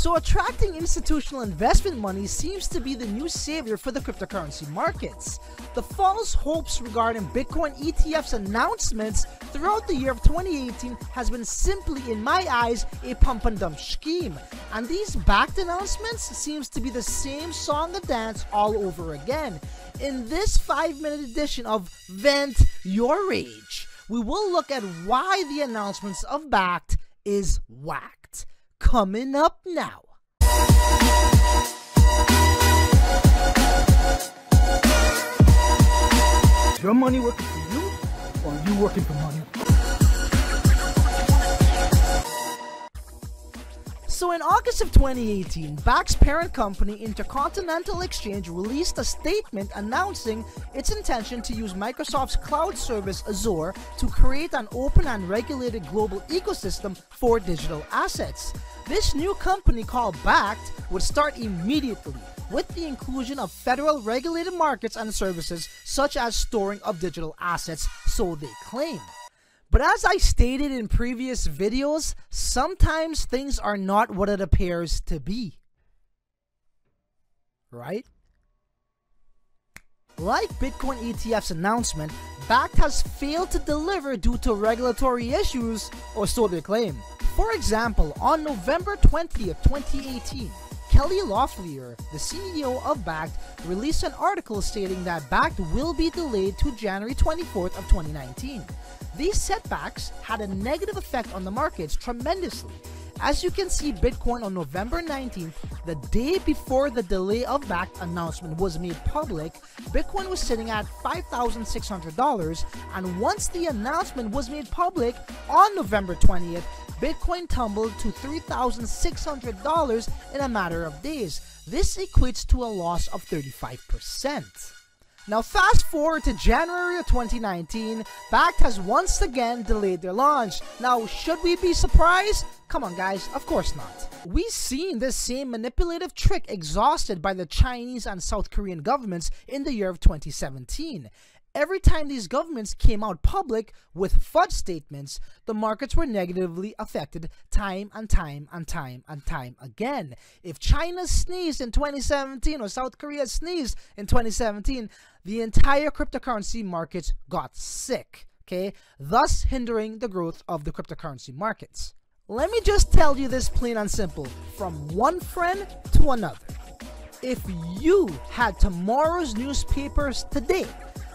So attracting institutional investment money seems to be the new savior for the cryptocurrency markets. The false hopes regarding Bitcoin ETF's announcements throughout the year of 2018 has been simply, in my eyes, a pump and dump scheme. And these Bakkt announcements seems to be the same song and dance all over again. In this 5-minute edition of Vent Your Rage, we will look at why the announcements of Bakkt is whacked. Coming up now. Is your money working for you, or are you working for money? So in August of 2018, Bakkt's parent company, Intercontinental Exchange, released a statement announcing its intention to use Microsoft's cloud service Azure to create an open and regulated global ecosystem for digital assets. This new company, called Bakkt, would start immediately with the inclusion of federal regulated markets and services such as storing of digital assets, so they claim. But as I stated in previous videos, sometimes things are not what it appears to be. Right? Like Bitcoin ETF's announcement, Bakkt has failed to deliver due to regulatory issues, or so they claim. For example, on November 20th, 2018, Kelly Loeffler, the CEO of Bakkt, released an article stating that Bakkt will be delayed to January 24th of 2019. These setbacks had a negative effect on the markets tremendously. As you can see, Bitcoin on November 19th, the day before the delay of Bakkt announcement was made public, Bitcoin was sitting at $5,600, and once the announcement was made public on November 20th, Bitcoin tumbled to $3,600 in a matter of days. This equates to a loss of 35%. Now fast forward to January of 2019, Bakkt has once again delayed their launch. Now should we be surprised? Come on guys, of course not. We've seen this same manipulative trick exhausted by the Chinese and South Korean governments in the year of 2017. Every time these governments came out public with FUD statements, the markets were negatively affected time and time and time and time again. If China sneezed in 2017 or South Korea sneezed in 2017, the entire cryptocurrency markets got sick, okay? Thus hindering the growth of the cryptocurrency markets. Let me just tell you this plain and simple, from one friend to another. If you had tomorrow's newspapers today,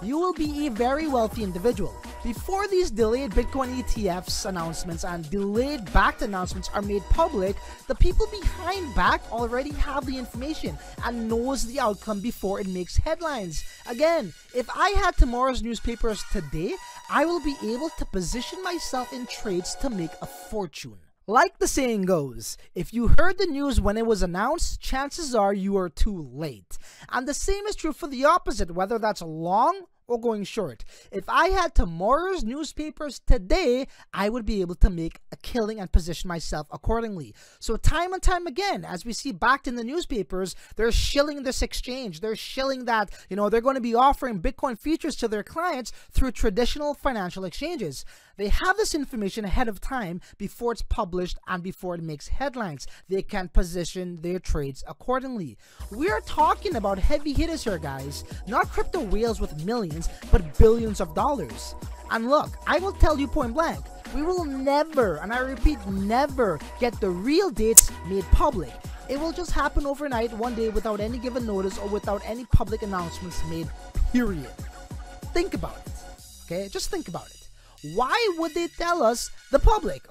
you will be a very wealthy individual. Before these delayed Bitcoin ETFs announcements and delayed Bakkt announcements are made public, the people behind Bakkt already have the information and knows the outcome before it makes headlines. Again, if I had tomorrow's newspapers today, I will be able to position myself in trades to make a fortune. Like the saying goes, if you heard the news when it was announced, chances are you are too late. And the same is true for the opposite, whether that's long or going short. If I had tomorrow's newspapers today, I would be able to make a killing and position myself accordingly. So time and time again, as we see Bakkt in the newspapers, they're shilling this exchange. They're shilling that, they're going to be offering Bitcoin futures to their clients through traditional financial exchanges. They have this information ahead of time before it's published and before it makes headlines. They can position their trades accordingly. We are talking about heavy hitters here, guys. Not crypto whales with millions, but billions of dollars. And look, I will tell you point blank, we will never, and I repeat, never get the real dates made public. It will just happen overnight one day without any given notice or without any public announcements made, period. Think about it, okay? Just think about it. Why would they tell us the public,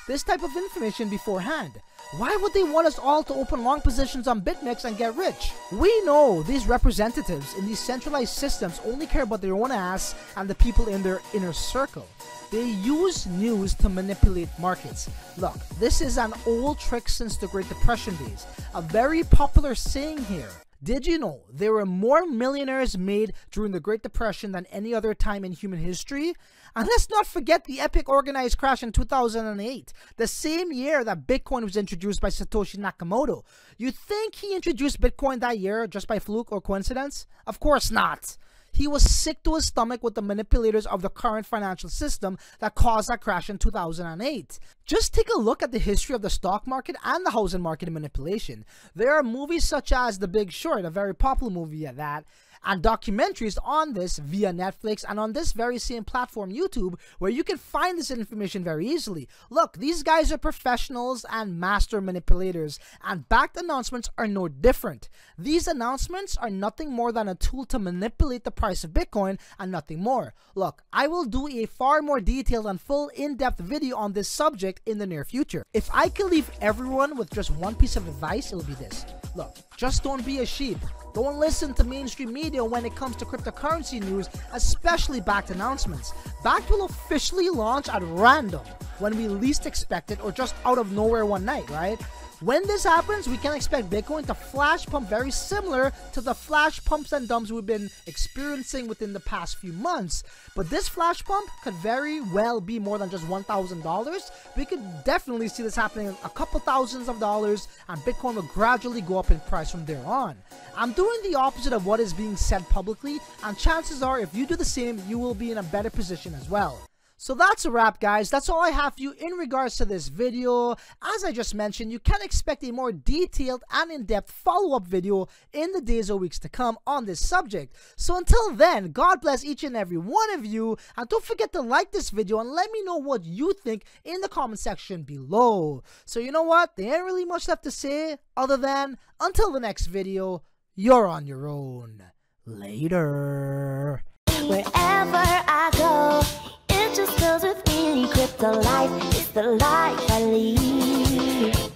this type of information beforehand? Why would they want us all to open long positions on bitmex and get rich? We know these representatives in these centralized systems only care about their own ass and the people in their inner circle. They use news to manipulate markets. Look, this is an old trick since the Great Depression days. A very popular saying here. Did you know there were more millionaires made during the Great Depression than any other time in human history? And let's not forget the epic organized crash in 2008, the same year that Bitcoin was introduced by Satoshi Nakamoto. You think he introduced Bitcoin that year just by fluke or coincidence? Of course not. He was sick to his stomach with the manipulators of the current financial system that caused that crash in 2008. Just take a look at the history of the stock market and the housing market manipulation. There are movies such as The Big Short, a very popular movie at that, and documentaries on this via Netflix and on this very same platform, YouTube, where you can find this information very easily. Look, these guys are professionals and master manipulators, and Bakkt announcements are no different. These announcements are nothing more than a tool to manipulate the price of Bitcoin and nothing more. Look, I will do a far more detailed and full in-depth video on this subject in the near future. If I could leave everyone with just one piece of advice, it'll be this. Look, just don't be a sheep. Don't listen to mainstream media when it comes to cryptocurrency news, especially Bakkt announcements. Bakkt will officially launch at random when we least expect it or just out of nowhere one night, right? When this happens, we can expect Bitcoin to flash pump very similar to the flash pumps and dumps we've been experiencing within the past few months. But this flash pump could very well be more than just $1,000. We could definitely see this happening a couple thousands of dollars, and Bitcoin will gradually go up in price from there on. I'm doing the opposite of what is being said publicly, and chances are if you do the same, you will be in a better position as well. So that's a wrap, guys. That's all I have for you in regards to this video. As I just mentioned, you can expect a more detailed and in-depth follow-up video in the days or weeks to come on this subject. So until then, God bless each and every one of you, and don't forget to like this video and let me know what you think in the comment section below. So you know what? There ain't really much left to say other than until the next video, you're on your own. Later. Wherever I go, it just goes with me. Crypto life is the life I lead.